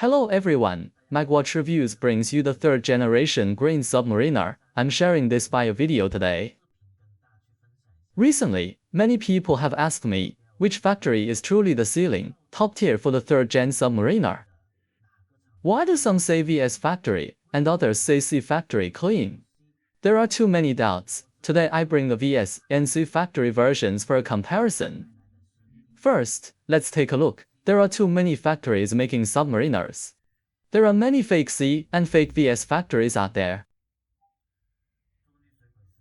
Hello everyone, MagWatch Reviews brings you the 3rd generation green submariner. I'm sharing this bio video today. Recently, many people have asked me, which factory is truly the ceiling, top tier for the 3rd gen submariner? Why do some say VS factory, and others say C factory clean? There are too many doubts. Today I bring the VS and C factory versions for a comparison. First, let's take a look. There are too many factories making submariners. There are many fake C and fake VS factories out there.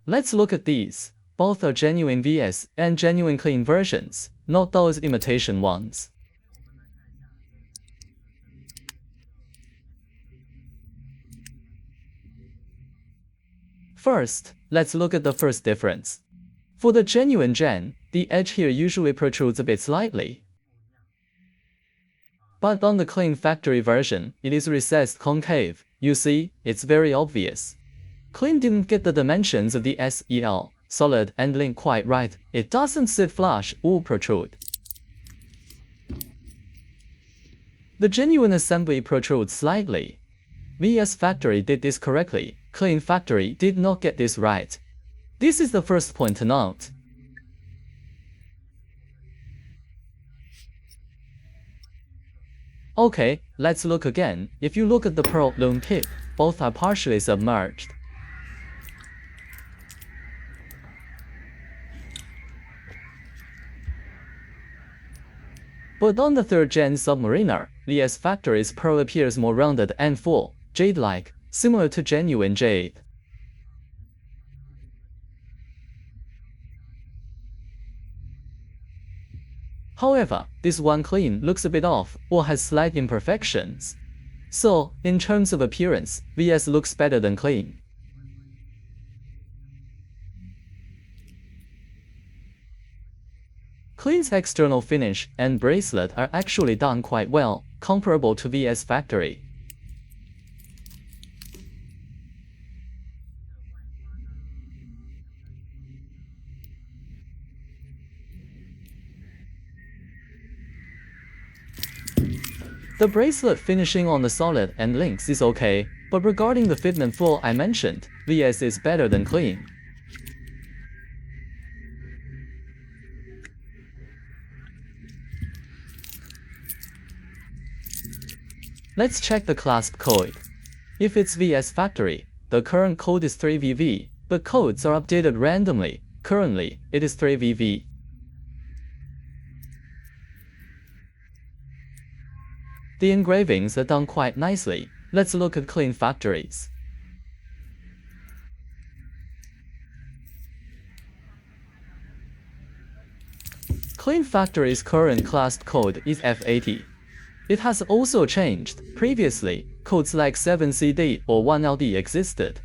Let's look at these. Both are genuine VS and genuine clean versions, not those imitation ones. First, let's look at the first difference. For the genuine gen, the edge here usually protrudes a bit slightly. But on the clean factory version, it is recessed concave. You see, it's very obvious. Clean didn't get the dimensions of the SEL, solid and link quite right. It doesn't sit flush or protrude. The genuine assembly protrudes slightly. VS factory did this correctly. Clean factory did not get this right. This is the first point to note. Okay, let's look again. If you look at the Pearl Lume tip, both are partially submerged. But on the 3rd gen submariner, VS factory's Pearl appears more rounded and full, jade-like, similar to genuine jade. However, this one clean looks a bit off or has slight imperfections. So, in terms of appearance, VS looks better than clean. Clean's external finish and bracelet are actually done quite well, comparable to VS factory. The bracelet finishing on the solid and links is okay, but regarding the fitment flow I mentioned, VS is better than clean. Let's check the clasp code. If it's VS factory, the current code is 3VV, but codes are updated randomly. Currently, it is 3VV. The engravings are done quite nicely. Let's look at clean factories. Clean factory's current clasp code is F80. It has also changed. Previously, codes like 7CD or 1LD existed.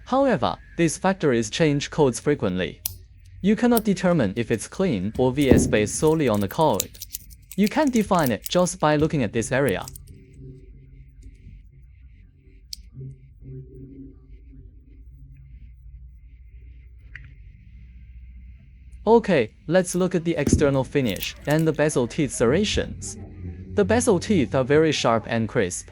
However, these factories change codes frequently. You cannot determine if it's clean or VS based solely on the code. You can define it just by looking at this area. Okay, let's look at the external finish and the bezel teeth serrations. The bezel teeth are very sharp and crisp.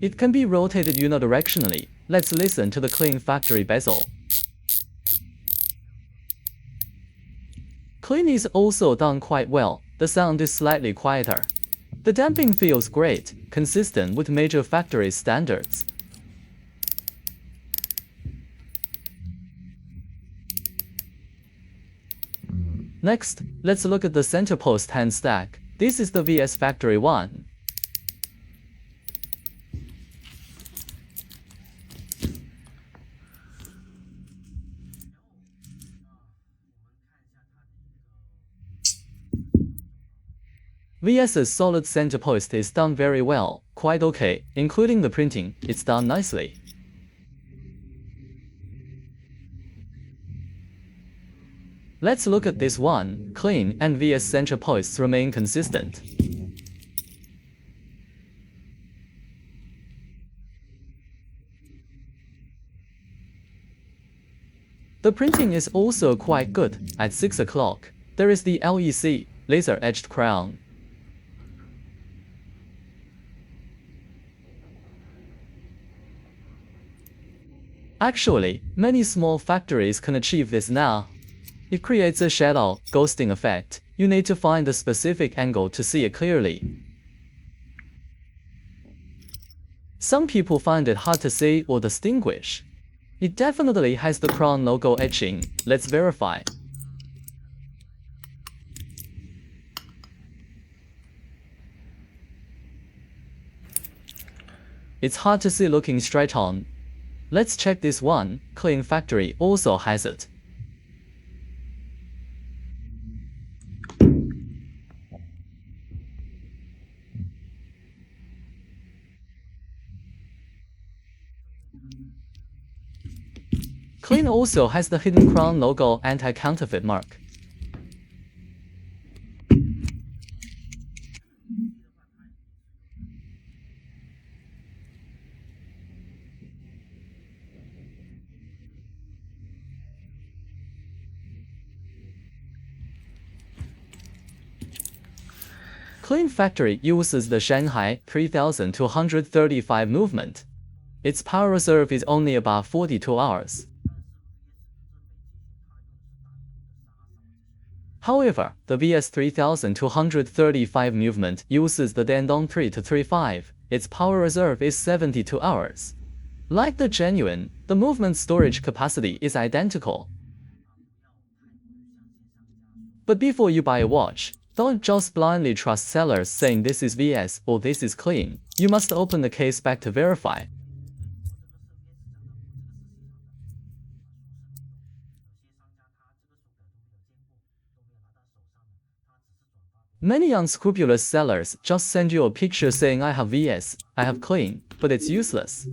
It can be rotated unidirectionally. Let's listen to the clean factory bezel. Clean is also done quite well. The sound is slightly quieter. The damping feels great, consistent with major factory standards. Next, let's look at the center post hand stack. This is the VS factory one. VS's solid center post is done very well, quite okay, including the printing, it's done nicely. Let's look at this one. Clean and VS center posts remain consistent. The printing is also quite good. At 6 o'clock, there is the LEC, laser etched crown. Actually, many small factories can achieve this now. It creates a shadow, ghosting effect. You need to find a specific angle to see it clearly. Some people find it hard to see or distinguish. It definitely has the crown logo etching. Let's verify. It's hard to see looking straight on. Let's check this one. Clean Factory also has it. Clean also has the hidden crown logo anti-counterfeit mark. Clean Factory uses the Shanghai 3235 movement. Its power reserve is only about 42 hours. However, the VS 3235 movement uses the Dandong 3-35. Its power reserve is 72 hours. Like the genuine, the movement storage capacity is identical. But before you buy a watch, don't just blindly trust sellers saying this is VS or this is clean. You must open the case back to verify. Many unscrupulous sellers just send you a picture saying I have VS, I have clean, but it's useless.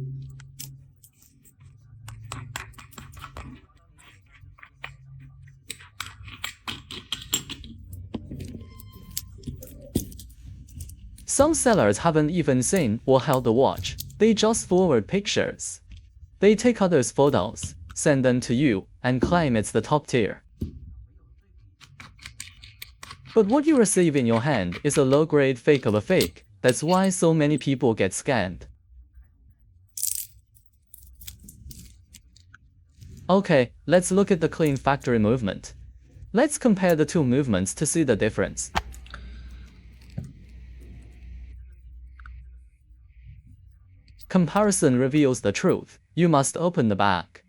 Some sellers haven't even seen or held the watch, they just forward pictures. They take others' photos, send them to you, and claim it's the top tier. But what you receive in your hand is a low-grade fake of a fake. That's why so many people get scammed. Okay, let's look at the Clean Factory movement. Let's compare the two movements to see the difference. Comparison reveals the truth. You must open the back.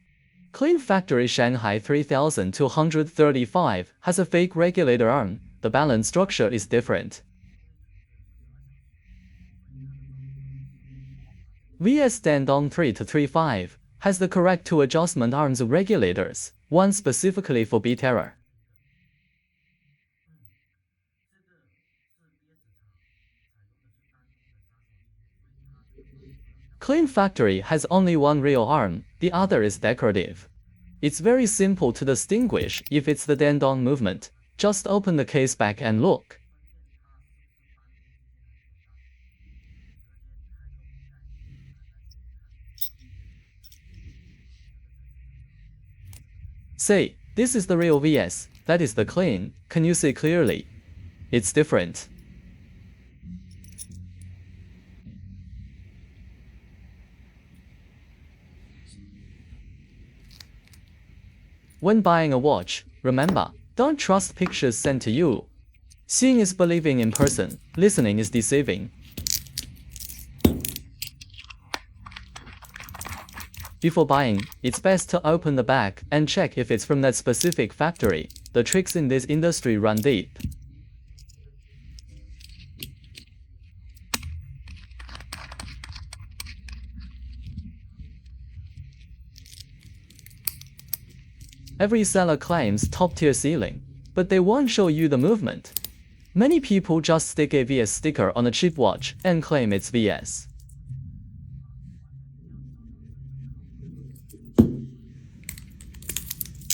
Clean Factory Shanghai 3235 has a fake regulator arm. The balance structure is different. VS Dandong 3-35 has the correct two adjustment arms regulators, one specifically for B-terror. Clean Factory has only one real arm, the other is decorative. It's very simple to distinguish if it's the Dandong movement. Just open the case back and look. Say, this is the real VS, that is the clean. Can you see clearly? It's different. When buying a watch, remember, don't trust pictures sent to you. Seeing is believing in person, listening is deceiving. Before buying, it's best to open the bag and check if it's from that specific factory. The tricks in this industry run deep. Every seller claims top-tier sealing, but they won't show you the movement. Many people just stick a VS sticker on a cheap watch and claim it's VS.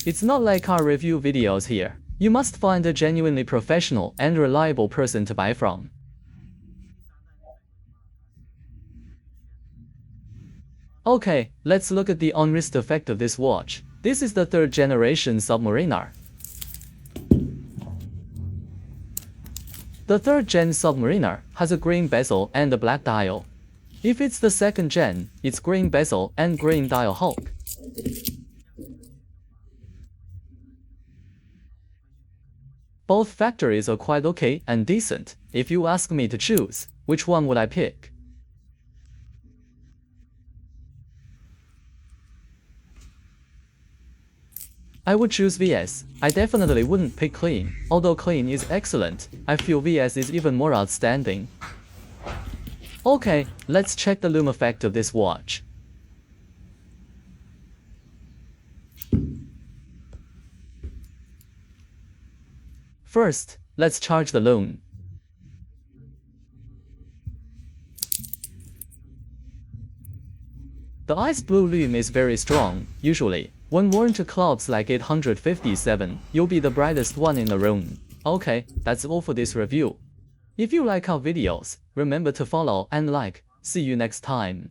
It's not like our review videos here. You must find a genuinely professional and reliable person to buy from. Okay, let's look at the on-wrist effect of this watch. This is the 3rd generation Submariner. The 3rd gen Submariner has a green bezel and a black dial. If it's the 2nd gen, it's green bezel and green dial hulk. Both factories are quite okay and decent. If you ask me to choose, which one would I pick? I would choose VS. I definitely wouldn't pick Clean. Although Clean is excellent, I feel VS is even more outstanding. Okay, let's check the lume effect of this watch. First, let's charge the lume. The ice blue lume is very strong. Usually, when worn to clubs like 857, you'll be the brightest one in the room. Okay, that's all for this review. If you like our videos, remember to follow and like. See you next time.